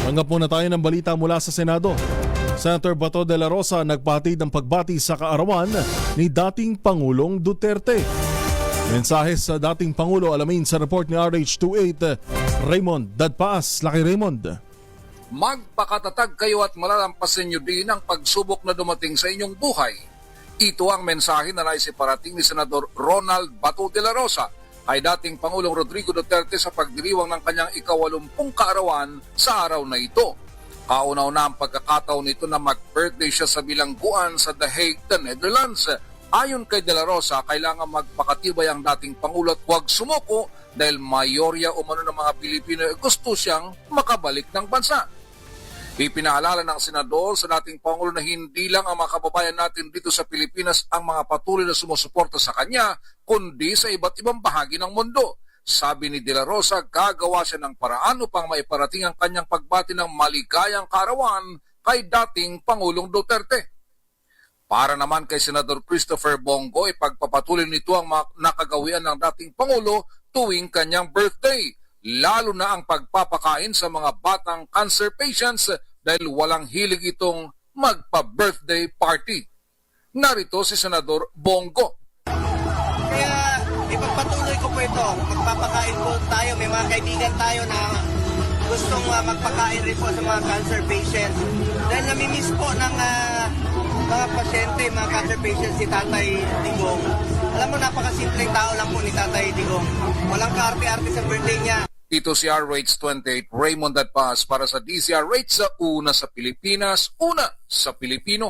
Tanggap muna tayo ng balita mula sa Senado. Senator Bato de la Rosa nagpahatid ng pagbati sa kaarawan ni dating Pangulong Duterte. Mensahe sa dating Pangulo alamin sa report ni RH28 Raymond Dadpaas. Laki Raymond. Magpakatatag kayo at malalampasin nyo din ang pagsubok na dumating sa inyong buhay. Ito ang mensahe na naisiparating ni Senador Ronald Bato de la Rosa ay dating Pangulong Rodrigo Duterte sa pagdiriwang ng kanyang ika-80 kaarawan sa araw na ito. Kauna-una ang pagkakataon nito na mag-birthday siya sa bilangguan sa The Hague, the Netherlands. Ayon kay De La Rosa, kailangan magpakatibay ang dating Pangulo at huwag sumuko dahil mayorya umano ng mga Pilipino ay gusto siyang makabalik ng bansa. Ipinaalala ng senador sa dating Pangulo na hindi lang ang mga kababayan natin dito sa Pilipinas ang mga patuloy na sumusuporta sa kanya, kundi sa iba't ibang bahagi ng mundo. Sabi ni De La Rosa, gagawa siya ng paraan upang maiparating ang kanyang pagbati ng maligayang kaarawan kay dating Pangulong Duterte. Para naman kay Senador Christopher Bongo, ipagpapatuloy nito ang nakagawian ng dating Pangulo tuwing kanyang birthday, lalo na ang pagpapakain sa mga batang cancer patients dahil walang hilig itong magpa-birthday party. Narito si Senador Bongo. Kaya ipagpatuloy ko po ito. Magpapakain po tayo. May mga kaibigan tayo na gustong magpakain rin po sa mga cancer patients. Dahil namimiss po ng mga pasyente, mga cancer patients si Tatay Digong. Alam mo, napakasimpleng tao lang po ni Tatay Digong. Walang kaarte-arte sa birthday niya. Ito si RH28 Raymond Dadpaas para sa DZRH sa Una sa Pilipinas, Una sa Pilipino.